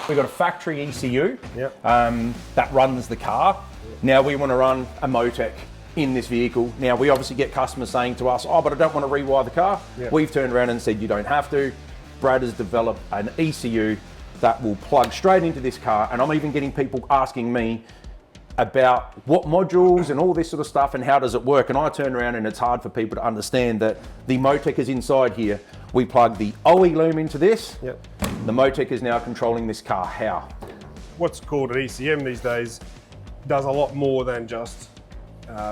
We've got a factory ECU Yep. that runs the car. Now we want to run a Motec in this vehicle. Now we obviously get customers saying to us, oh, but I don't want to rewire the car. Yep. We've turned around and said you don't have to. Brad has developed an ECU that will plug straight into this car, and I'm even getting people asking me about what modules and all this sort of stuff and how does it work, and I turn around and it's hard for people to understand that the Motec is inside here. We plug the OE loom into this. Yep. The Motec is now controlling this car. How? What's called an ECM these days does a lot more than just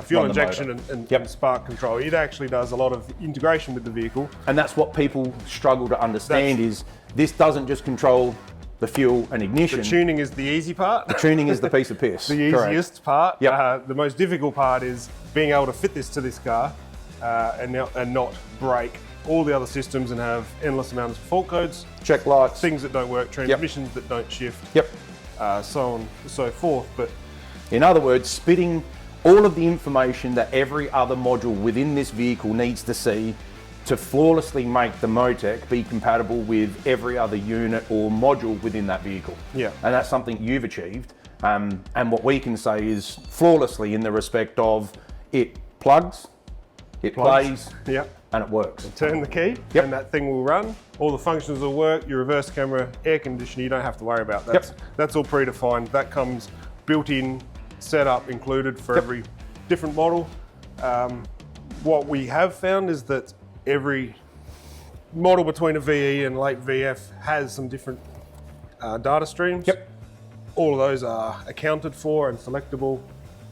fuel injection and spark control. It actually does a lot of integration with the vehicle. And that's what people struggle to understand is this doesn't just control the fuel and ignition. The tuning is the easy part. The tuning is the piece of piss. The easiest part. Yep. The most difficult part is being able to fit this to this car and not break all the other systems and have endless amounts of fault codes, Check lights, things that don't work, transmissions that don't shift, Yep. So on and so forth. But in other words, spitting all of the information that every other module within this vehicle needs to see to flawlessly make the Motec be compatible with every other unit or module within that vehicle. Yeah. And that's something you've achieved. And what we can say is flawlessly in the respect of it plugs, it plays, yeah, and it works. turn the key and that thing will run. All the functions will work. Your reverse camera, air conditioning, you don't have to worry about that. That's all predefined. That comes built in, setup included for every different model. What we have found is that every model between a VE and late VF has some different data streams. All of those are accounted for and selectable.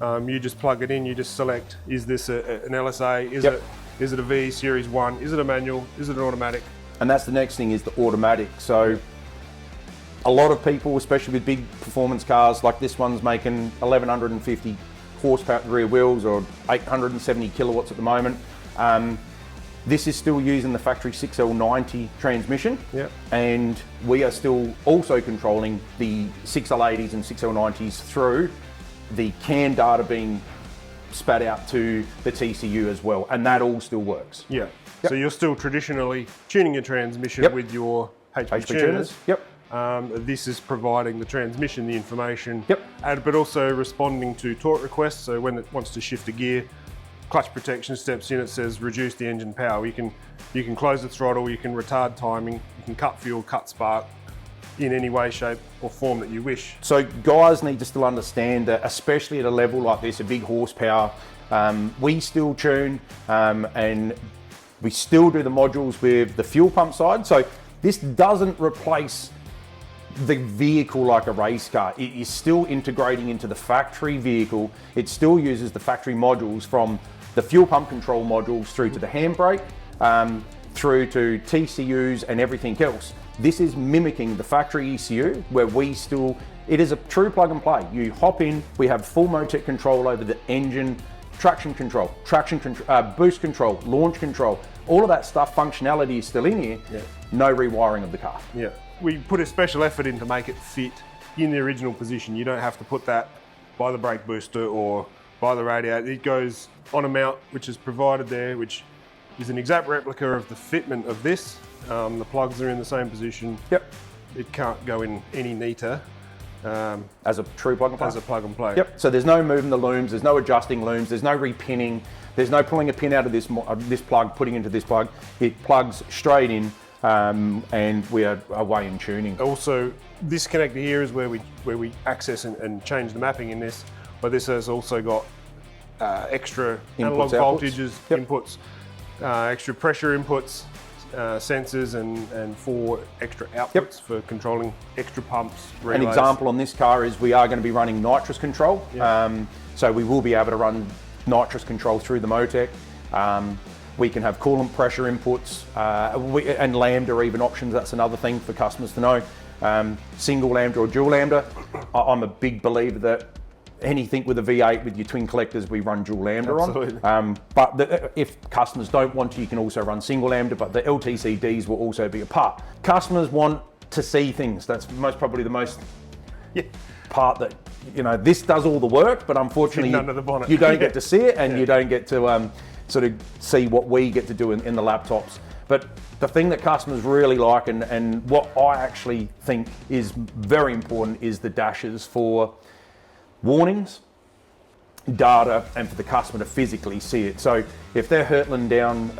You just plug it in, you just select, is this an LSA, is it a VE Series 1, is it a manual, is it an automatic? And that's the next thing is the automatic. So a lot of people, especially with big performance cars, like this one's making 1150 horsepower rear wheels or 870 kilowatts at the moment. This is still using the factory 6L90 transmission, and we are still also controlling the 6L80s and 6L90s through the CAN data being spat out to the TCU as well, and that all still works. So you're still traditionally tuning your transmission with your HP tuners. This is providing the transmission the information, but also responding to torque requests. So when it wants to shift a gear, clutch protection steps in, it says reduce the engine power. You can close the throttle, you can retard timing, you can cut fuel, cut spark in any way, shape or form that you wish. So guys need to still understand that, especially at a level like this, a big horsepower, we still tune and we still do the modules with the fuel pump side. So this doesn't replace the vehicle like a race car. It is still integrating into the factory vehicle. It still uses the factory modules from the fuel pump control modules through to the handbrake, through to TCUs and everything else. This is mimicking the factory ECU where it is a true plug and play. You hop in, we have full Motec control over the engine, traction control, boost control, launch control, all of that stuff, functionality is still in here. No rewiring of the car. We put a special effort in to make it fit in the original position. You don't have to put that by the brake booster or by the radiator. It goes on a mount which is provided there, which is an exact replica of the fitment of this. The plugs are in the same position. It can't go in any neater. As a true plug and play? As a plug and play. So there's no moving the looms, there's no adjusting looms, there's no repinning, there's no pulling a pin out of this plug, putting into this plug. It plugs straight in. And we are away in tuning. Also, this connector here is where we access and change the mapping in this, but this has also got extra analog voltages, inputs, extra pressure inputs, sensors and 4 extra outputs for controlling extra pumps, relays. An example on this car is we are going to be running nitrous control. So we will be able to run nitrous control through the Motec. We can have coolant pressure inputs and lambda even options. That's another thing for customers to know. Single lambda or dual lambda. I'm a big believer that anything with a V8 with your twin collectors, we run dual lambda on. But if customers don't want to, you can also run single lambda, but the LTCDs will also be a part. Customers want to see things. That's most probably the most part that, this does all the work, but unfortunately you don't get to see it and you don't get to sort of see what we get to do in the laptops. But the thing that customers really like, and what I actually think is very important, is the dashes for warnings, data, and for the customer to physically see it. So if they're hurtling down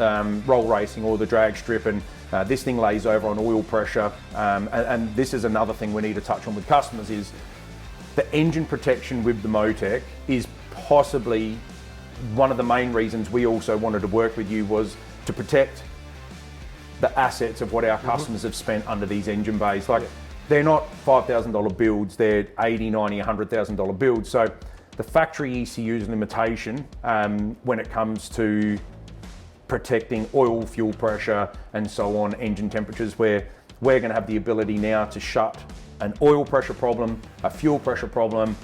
roll racing or the drag strip, and this thing lays over on oil pressure, and this is another thing we need to touch on with customers, is the engine protection with the Motec is possibly one of the main reasons we also wanted to work with you, was to protect the assets of what our customers have spent under these engine bays. Like, they're not $5,000 builds, they're $80, $90, $100,000 builds. So the factory ECU's limitation when it comes to protecting oil, fuel pressure, and so on, engine temperatures, where we're going to have the ability now to shut an oil pressure problem, a fuel pressure problem,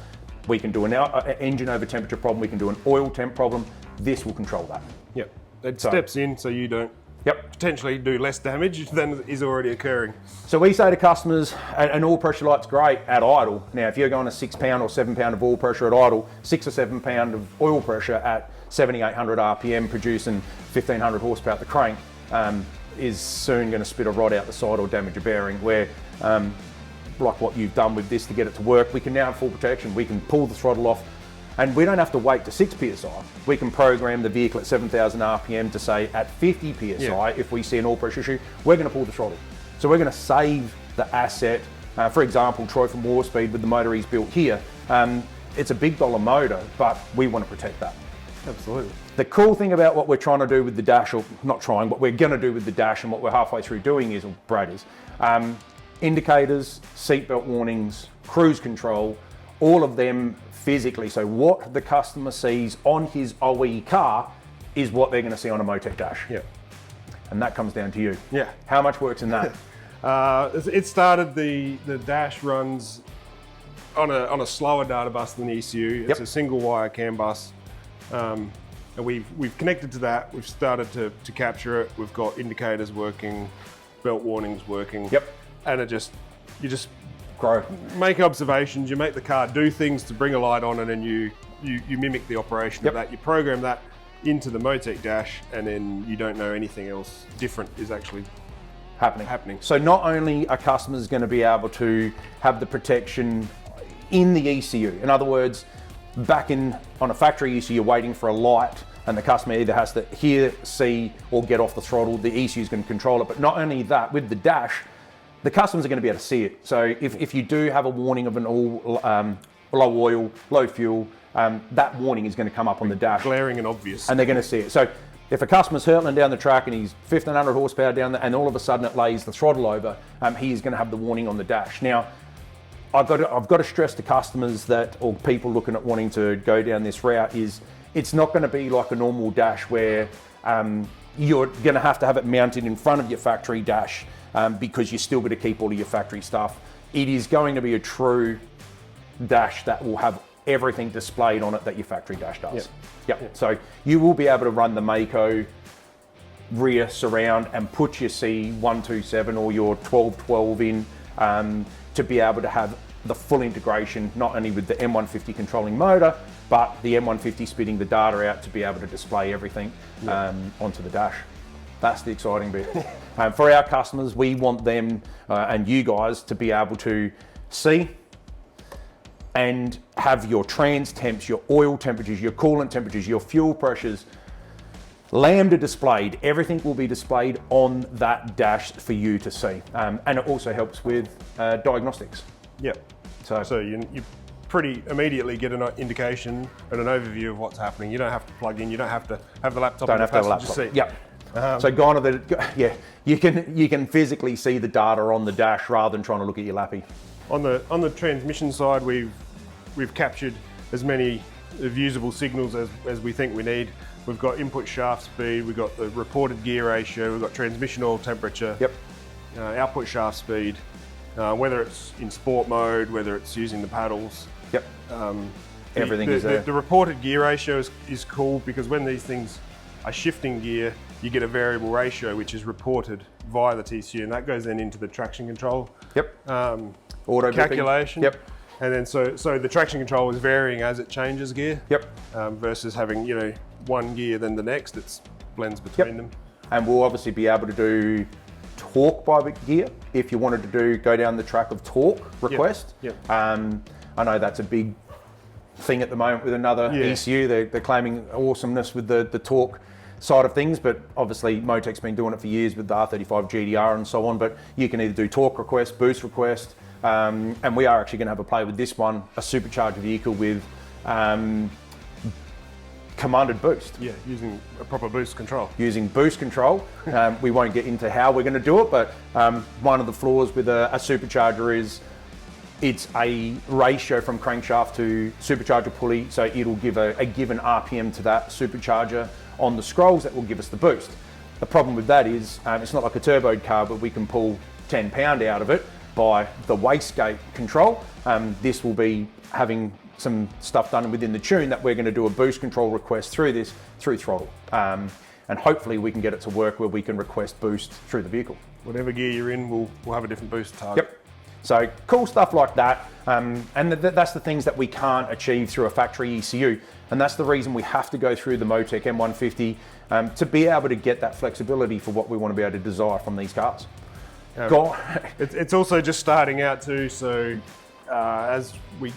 we can do an engine over temperature problem, we can do an oil temp problem. This will control that. Yep, it steps in so you don't potentially do less damage than is already occurring. So we say to customers, an oil pressure light's great at idle. Now, if you're going to 6 pound or 7 pound of oil pressure at idle, 6 or 7 pound of oil pressure at 7,800 RPM producing 1,500 horsepower at the crank is soon going to spit a rod out the side or damage a bearing, where like what you've done with this to get it to work, we can now have full protection. We can pull the throttle off, and we don't have to wait to 6 PSI. We can program the vehicle at 7,000 RPM to say at 50 PSI, if we see an oil pressure issue, we're going to pull the throttle. So we're going to save the asset. For example, Troy from Warspeed, with the motor he's built here, it's a big dollar motor, but we want to protect that. Absolutely. The cool thing about what we're trying to do with the dash, or not trying, what we're going to do with the dash, and what we're halfway through doing is, or Brad is, indicators, seatbelt warnings, cruise control, all of them physically. So what the customer sees on his OE car is what they're going to see on a Motec dash. Yeah. And that comes down to you. Yeah. How much works in that? It started, the dash runs on a slower data bus than the ECU. It's a single wire CAN bus. And we've connected to that. We've started to capture it. We've got indicators working, belt warnings working. Yep. And you just Grow. Make observations. You make the car do things to bring a light on, and then you mimic the operation of that. You program that into the Motec dash, and then you don't know anything else different is actually happening. So not only are customers going to be able to have the protection in the ECU, in other words, back on a factory ECU, you're waiting for a light, and the customer either has to hear, see, or get off the throttle. The ECU is going to control it. But not only that, with the dash, the customers are going to be able to see it. So if you do have a warning of an low oil, low fuel, that warning is going to come up on the dash. Glaring and obvious. And they're going to see it. So if a customer's hurtling down the track and he's 1,500 horsepower down there, and all of a sudden it lays the throttle over, he is going to have the warning on the dash. Now, I've got to stress to customers that, or people looking at wanting to go down this route, is it's not going to be like a normal dash where you're going to have it mounted in front of your factory dash because you're still going to keep all of your factory stuff. It is going to be a true dash that will have everything displayed on it that your factory dash does. Yep. So you will be able to run the Mako rear surround and put your C127 or your 1212 in to be able to have the full integration, not only with the M150 controlling motor, but the M150 spitting the data out to be able to display everything onto the dash. That's the exciting bit. For our customers, we want them and you guys to be able to see and have your trans temps, your oil temperatures, your coolant temperatures, your fuel pressures, lambda displayed. Everything will be displayed on that dash for you to see. And it also helps with diagnostics. Yep. So you pretty immediately get an indication and an overview of what's happening. You don't have to plug in. You don't have to have the laptop in the passenger seat. Yep. So gone are you can physically see the data on the dash rather than trying to look at your lappy. On the transmission side, we've captured as many usable signals as we think we need. We've got input shaft speed, we've got the reported gear ratio, we've got transmission oil temperature, output shaft speed, whether it's in sport mode, whether it's using the paddles. Yep. Everything is there. The reported gear ratio is cool because when these things are shifting gear, you get a variable ratio which is reported via the TCU, and that goes then into the traction control. Auto calculation. Yep. And then so the traction control is varying as it changes gear. Yep. Versus having one gear then the next, it blends between them. and we'll obviously be able to do torque by the gear if you wanted to go down the track of torque request. Yep. I know that's a big thing at the moment with another ECU. They're claiming awesomeness with the torque side of things, but obviously Motec's been doing it for years with the R35 GDR and so on. But you can either do torque request, boost request, and we are actually going to have a play with this one, a supercharged vehicle with commanded boost. Yeah, using a proper boost control. Using boost control. We won't get into how we're going to do it, but one of the flaws with a supercharger is it's a ratio from crankshaft to supercharger pulley, so it'll give a given RPM to that supercharger on the scrolls that will give us the boost. The problem with that is it's not like a turboed car, but we can pull 10 pound out of it by the wastegate control. This will be having some stuff done within the tune that we're going to do a boost control request through throttle. And hopefully we can get it to work where we can request boost through the vehicle. Whatever gear you're in, we'll have a different boost target. Yep. So cool stuff like that. And that's the things that we can't achieve through a factory ECU. And that's the reason we have to go through the Motec M150 to be able to get that flexibility for what we want to be able to desire from these cars. It's also just starting out too, so as we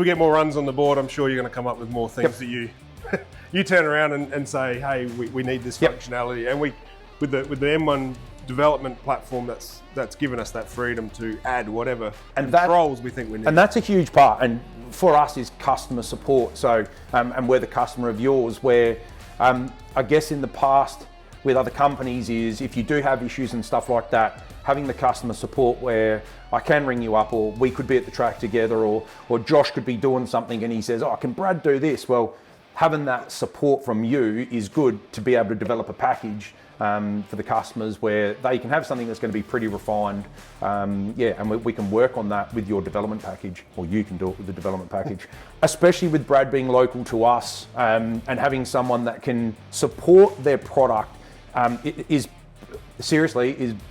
get more runs on the board, I'm sure you're going to come up with more things that you turn around and say, hey, we need this functionality. And with the M1 development platform, that's given us that freedom to add whatever controls we think we need. And that's a huge part. And for us is customer support. So, and we're the customer of yours, where I guess in the past with other companies is if you do have issues and stuff like that, having the customer support where I can ring you up, or we could be at the track together, or Josh could be doing something and he says, oh, can Brad do this? Well, having that support from you is good to be able to develop a package for the customers where they can have something that's going to be pretty refined. And we can work on that with your development package, or you can do it with the development package. Especially with Brad being local to us and having someone that can support their product is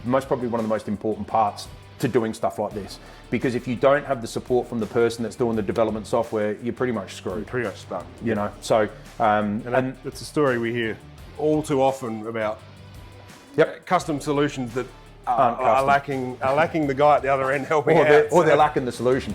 most probably one of the most important parts to doing stuff like this. Because if you don't have the support from the person that's doing the development software, you're pretty much screwed. You're pretty much stuck. You know, so and that's a story we hear all too often about custom solutions that are lacking the guy at the other end helping out. Or they're lacking the solution.